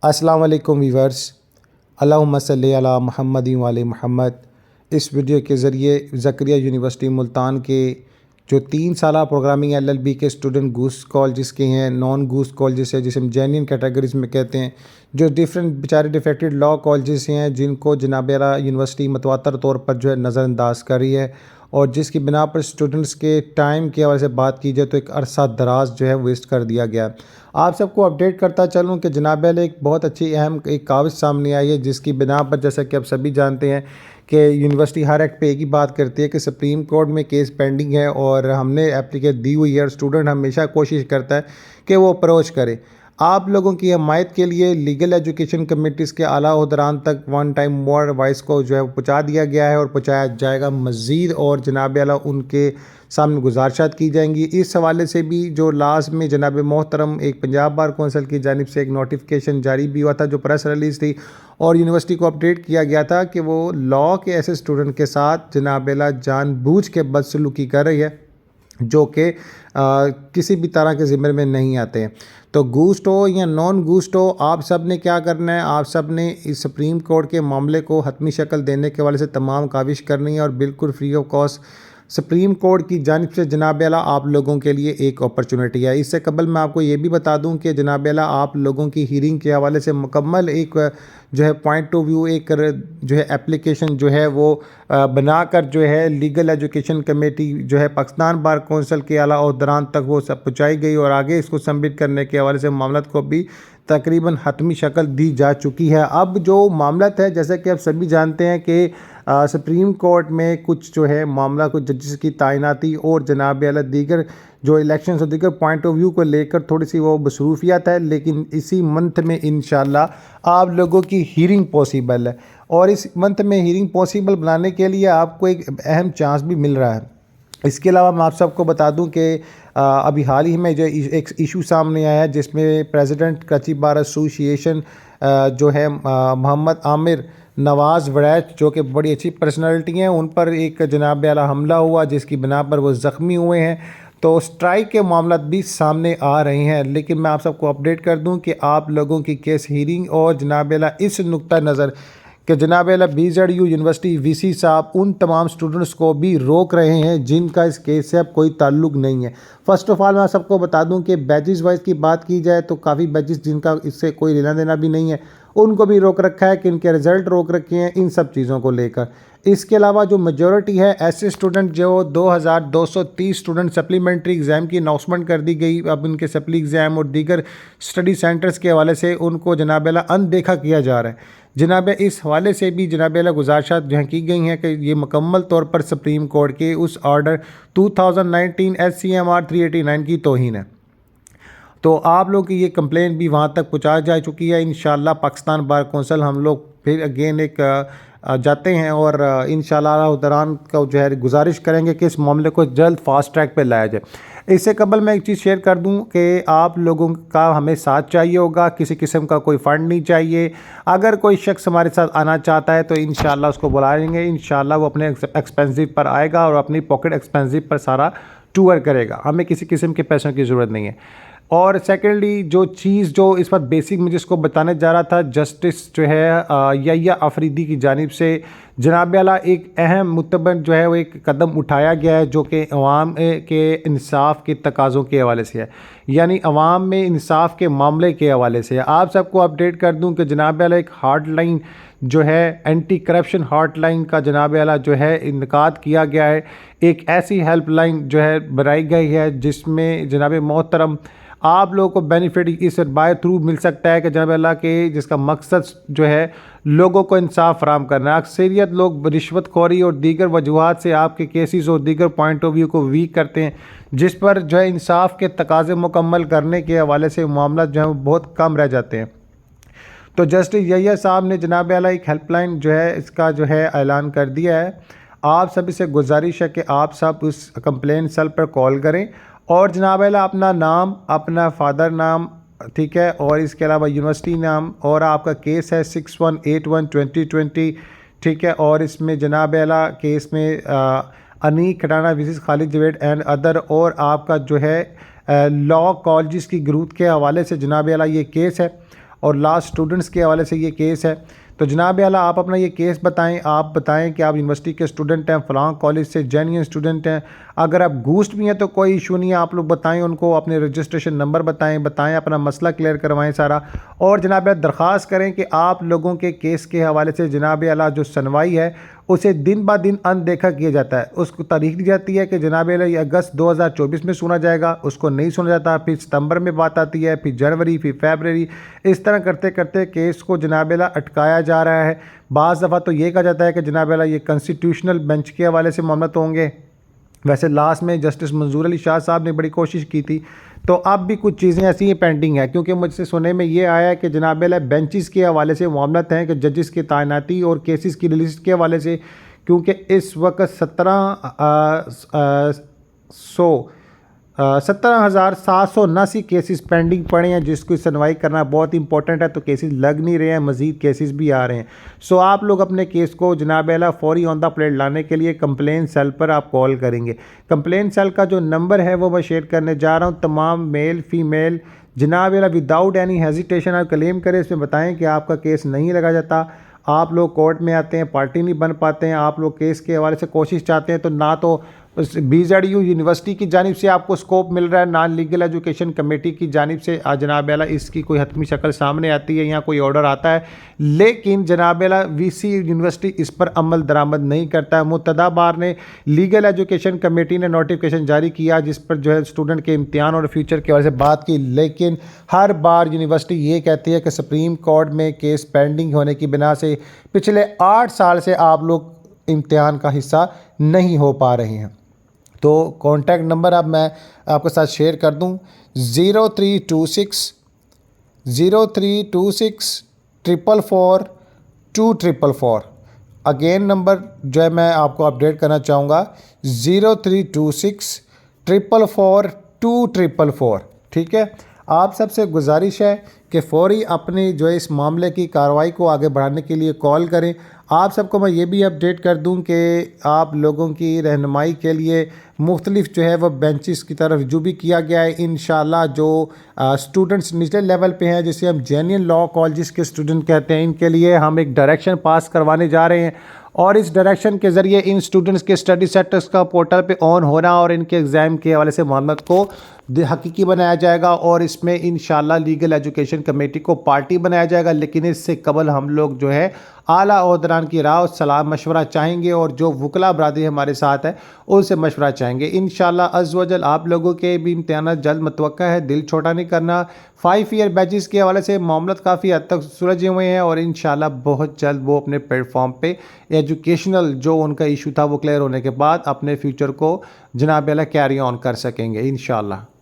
अस्सलाम वालेकुम वीवर्स, अल्लाहुम्मा सल्ली अला मुहम्मद व आले मुहम्मद। इस वीडियो के ज़रिए ज़करिया यूनिवर्सिटी मुल्तान के जो 3 साला प्रोग्रामिंग LLB के स्टूडेंट गूस कॉलेजेस के हैं, नॉन गूस कॉलेजेस है जिसे हम जेन्युइन कैटेगरीज़ में कहते हैं, जो डिफरेंट बेचारे डिफेक्टेड लॉ कॉलेजेस हैं जिनको जनाब आला यूनिवर्सिटी मतवातर तौर पर जो है नज़रअंदाज कर रही है, और जिसकी बिना पर स्टूडेंट्स के टाइम के हवाले से बात की जाए तो एक अरसा दराज जो है वेस्ट कर दिया गया। आप सबको अपडेट करता चलूँ कि जनाब आला एक बहुत अच्छी अहम एक काविश सामने आई है, जिसकी बिना पर जैसा कि आप सभी जानते हैं कि यूनिवर्सिटी हर एक्ट पे एक ही बात करती है कि सुप्रीम कोर्ट में केस पेंडिंग है और हमने एप्लीकेशन दी हुई है, और स्टूडेंट हमेशा कोशिश करता है कि वो अप्रोच करे। आप लोगों की हमायत के लिए लीगल एजुकेशन कमेटीज़ के आला उहदरान तक वन टाइम मोर वॉइस को जो है पहुँचा दिया गया है और पहुँचाया जाएगा मज़ीद, और जनाब आला उनके सामने गुजारिशात की जाएंगी। इस हवाले से भी जो लास्ट में जनाब मोहतरम एक पंजाब बार कौंसिल की जानिब से एक नोटिफिकेशन जारी भी हुआ था, जो प्रेस रिलीज़ थी, और यूनिवर्सिटी को अपडेट किया गया था कि वो लॉ के ऐसे स्टूडेंट के साथ जनाब आला जानबूझ के बदसलूकी कर रही है जो कि किसी भी तरह के ज़िम्मे में नहीं आते हैं। तो गूस्ट हो या नॉन गूस्ट हो, आप सब ने क्या करना है, आप सब ने इस सुप्रीम कोर्ट के मामले को हतमी शक्ल देने के हवाले से तमाम काविश करनी है, और बिल्कुल free of cost supreme court की जानिब से जनाब आला आप लोगों के लिए एक अपॉर्चुनिटी है। इससे कबल मैं आपको ये भी बता दूं कि जनाब आला आप लोगों की हीयरिंग के हवाले से मुकम्मल एक जो है पॉइंट ऑफ व्यू, एक जो है एप्लीकेशन जो है वो बनाकर जो है लीगल एजुकेशन कमेटी जो है पाकिस्तान बार कौंसिल के आला उहदरान तक वो सब पहुँचाई गई, और आगे इसको सबमिट करने के हवाले से मामला को भी तकरीबन हतमी शक्ल दी जा चुकी है। अब जो मामला है, जैसे कि आप सभी जानते हैं कि सुप्रीम कोर्ट में कुछ जो है मामला कुछ जजेस की तैनाती और जनाब आला दीगर जो इलेक्शंस और दीगर पॉइंट ऑफ व्यू को लेकर थोड़ी सी वो मसरूफियत है, लेकिन इसी मंथ में इंशाल्लाह आप लोगों की हीयरिंग पॉसिबल है, और इस मंथ में हीयरिंग पॉसिबल बनाने के लिए आपको एक अहम चांस भी मिल रहा है। इसके अलावा मैं आप सबको बता दूं कि अभी हाल ही में जो एक इशू सामने आया है, जिसमें प्रेसिडेंट कराची बार एसोसिएशन जो है मोहम्मद आमिर नवाज़ वड़ैच, जो कि बड़ी अच्छी पर्सनालिटी हैं, उन पर एक जनाब आला हमला हुआ जिसकी बिना पर वो ज़ख्मी हुए हैं। तो स्ट्राइक के मामला भी सामने आ रहे हैं, लेकिन मैं आप सबको अपडेट कर दूं कि आप लोगों की केस हीयरिंग और जनाब आला इस नुक्ता नज़र कि जनाब आला BZU यूनिवर्सिटी VC साहब उन तमाम स्टूडेंट्स को भी रोक रहे हैं जिनका इस केस से अब कोई ताल्लुक़ नहीं है। फ़र्स्ट ऑफ़ ऑल मैं सबको बता दूं कि बैचेस वाइज की बात की जाए तो काफ़ी बैचेस जिनका इससे कोई लेना देना भी नहीं है, उनको भी रोक रखा है, कि इनके रिज़ल्ट रोक रखे हैं, इन सब चीज़ों को लेकर। इसके अलावा जो मेजॉरिटी है ऐसे स्टूडेंट जो 2230 स्टूडेंट सप्लीमेंट्री एग्ज़ाम की अनाउंसमेंट कर दी गई, अब इनके सप्ली एग्ज़ाम और दीगर स्टडी सेंटर्स के हवाले से उनको जनाब आला अनदेखा किया जा रहा है। जनाब इस हवाले से भी जनाब आला गुजारिशात जो हैं की गई हैं कि ये मुकम्मल तौर पर सुप्रीम कोर्ट के उस ऑर्डर 2019 SCMR 389 की तौहीन है। तो आप लोग की ये कंप्लेन भी वहाँ तक पहुँचा जा चुकी है। इंशाल्लाह पाकिस्तान बार कौंसिल हम लोग फिर अगेन एक जाते हैं, और इंशाल्लाह उहदरान का जो है गुजारिश करेंगे कि इस मामले को जल्द फास्ट ट्रैक पे लाया जाए। इससे कबल मैं एक चीज़ शेयर कर दूं कि आप लोगों का हमें साथ चाहिए होगा, किसी किस्म का कोई फ़ंड नहीं चाहिए। अगर कोई शख्स हमारे साथ आना चाहता है तो इंशाल्लाह उसको बुलाएंगे, इंशाल्लाह वो अपने एक्सपेंसिव पर आएगा और अपनी पॉकेट एक्सपेंसिव पर सारा टूर करेगा, हमें किसी किस्म के पैसों की ज़रूरत नहीं है। और सेकेंडली जो चीज़ जो इस पर बेसिक मैं जिसको बताने जा रहा था, जस्टिस जो है यहिया अफरीदी की जानिब से जनाब आला एक अहम मुतबर जो है वो एक कदम उठाया गया है, जो कि अवाम के इंसाफ के तकाज़ों के हवाले से है, यानी अवाम में इंसाफ के मामले के हवाले से है। आप सबको अपडेट कर दूं कि जनाब आला एक हॉटलाइन जो है एंटी करप्शन हॉटलाइन का जनाब आला जो है इनकाद किया गया है। एक ऐसी हेल्पलाइन जो है बनाई गई है जिसमें जनाब मोहतरम आप लोगों को बेनिफिट इस बाय थ्रू मिल सकता है कि जनाब अल्लाह के जिसका मकसद जो है लोगों को इंसाफ फराम करना है। अक्सरियत लोग रिश्वतखोरी और दीगर वजूहात से आपके केसेस और दीगर पॉइंट ऑफ व्यू को वीक करते हैं, जिस पर जो है इंसाफ के तकाजे मुकम्मल करने के हवाले से मामला जो है बहुत कम रह जाते हैं। तो जस्टिस यहिया साहब ने जनाब आला एक हेल्पलाइन जो है इसका जो है ऐलान कर दिया है। आप सभी से गुजारिश है कि आप सब उस कंप्लेन सेल पर कॉल करें, और जनाब आला अपना नाम, अपना फादर नाम, ठीक है, और इसके अलावा यूनिवर्सिटी नाम, और आपका केस है 6181/2020, ठीक है, और इसमें जनाब आला केस में अनीक खटाना विजिस खालिद जवेद एंड अदर, और आपका जो है लॉ कॉलेज की ग्रोथ के हवाले से जनाब आला ये केस है। और लास्ट स्टूडेंट्स के हवाले से ये केस है। तो जनाब आला आप अपना ये केस बताएं, आप बताएं कि आप यूनिवर्सिटी के स्टूडेंट हैं, फ़लाँ कॉलेज से जेन्युइन स्टूडेंट हैं। अगर आप घूस्ट भी हैं तो कोई इशू नहीं है, आप लोग बताएं उनको, अपने रजिस्ट्रेशन नंबर बताएं अपना मसला क्लियर करवाएं सारा। और जनाब दरख्वास्त करें कि आप लोगों के केस के हवाले से जनाब आला जो सुनवाई है उसे दिन ब दिन अनदेखा किया जाता है। उसको तारीख दी जाती है कि जनाब आला ये अगस्त 2024 में सुना जाएगा, उसको नहीं सुना जाता, फिर सितंबर में बात आती है, फिर जनवरी, फिर फरवरी, इस तरह करते करते केस को जनाब आला अटकाया जा रहा है। बाज़ दफ़ा तो ये कहा जाता है कि जनाब आला ये कॉन्स्टिट्यूशनल बेंच के हवाले से मामला तो होंगे। वैसे लास्ट में जस्टिस मंजूर अली शाह साहब ने बड़ी कोशिश की थी, तो अब भी कुछ चीज़ें ऐसी पेंडिंग है, क्योंकि मुझसे सुनने में ये आया है कि जनाब बेंचेस के हवाले से मामलत हैं कि जजेस की तैनाती और केसेस की रिलीज के हवाले से, क्योंकि इस वक्त 17,779 केसेस पेंडिंग पड़े हैं जिसकी सुनवाई करना बहुत इंपॉर्टेंट है। तो केसेस लग नहीं रहे हैं, मज़ीद केसेस भी आ रहे हैं। सो आप लोग अपने केस को जनाब आला फौरी ऑन द प्लेट लाने के लिए कंप्लेन सेल पर आप कॉल करेंगे। कंप्लेन सेल का जो नंबर है वो मैं शेयर करने जा रहा हूँ। तमाम मेल फीमेल जनाब आला विदाउट एनी हेजिटेशन आप क्लेम करें, इसमें बताएं कि आपका केस नहीं लगा जाता, आप लोग कोर्ट में आते हैं, पार्टी नहीं बन पाते हैं, आप लोग केस के हवाले से कोशिश चाहते हैं, तो ना तो BZU यूनिवर्सिटी की जानिब से आपको स्कोप मिल रहा है, ना लीगल एजुकेशन कमेटी की जानिब से जनाब आला इसकी कोई हतमी शक्ल सामने आती है या कोई ऑर्डर आता है, लेकिन जनाब आला VC यूनिवर्सिटी इस पर अमल दरामद नहीं करता है। मुतदा बार ने लीगल एजुकेशन कमेटी ने नोटिफिकेशन जारी किया जिस पर जो है स्टूडेंट के इम्तिहान और फ्यूचर के हवाले से बात की, लेकिन हर बार यूनिवर्सिटी ये कहती है कि सुप्रीम कोर्ट में केस पेंडिंग होने की बिना से पिछले 8 साल से आप लोग इम्तिहान का हिस्सा नहीं हो पा रहे हैं। तो कॉन्टैक्ट नंबर अब मैं आपके साथ शेयर कर दूं, 0326 444 2444। अगेन नंबर जो है मैं आपको अपडेट करना चाहूँगा, 0326 444 2444। ठीक है, आप सबसे गुजारिश है कि फ़ौरी अपनी जो है इस मामले की कार्रवाई को आगे बढ़ाने के लिए कॉल करें। आप सबको मैं ये भी अपडेट कर दूं कि आप लोगों की रहनुमाई के लिए मुख्तलिफ जो है वह बेंचेस की तरफ रुजू भी किया गया है। इंशाल्लाह जो स्टूडेंट्स निचले लेवल पे हैं, जिसे हम जेन्युइन लॉ कॉलेजेस के स्टूडेंट कहते हैं, इनके लिए हम एक डायरेक्शन पास करवाने जा रहे हैं और इस डायरेक्शन के ज़रिए इन स्टूडेंट्स के स्टडी सेंटर्स का पोर्टल पे ऑन होना और इनके एग्ज़ाम के हवाले से मामलों को हकीकी बनाया जाएगा और इसमें इंशाल्लाह लीगल एजुकेशन कमेटी को पार्टी बनाया जाएगा। लेकिन इससे कबल हम लोग जो है आला ओहदेदारान की राय सलाह मशवरा चाहेंगे और जो वकला बरादरी हमारे साथ है उनसे मशवरा चाहेंगे। इंशाल्लाह अज़्ज़ व जल आप लोगों के भी इम्तिहानात जल्द मुतवक्का है, दिल छोटा नहीं करना। 5 ईयर बैचेस के हवाले से मामलत काफ़ी हद तक सुलझे हुए हैं और इंशाल्लाह बहुत जल्द वो अपने प्लेटफॉर्म पे एजुकेशनल जो उनका इशू था वो क्लियर होने के बाद अपने फ्यूचर को जनाब अल्लाह कैरी ऑन कर सकेंगे इंशाल्लाह।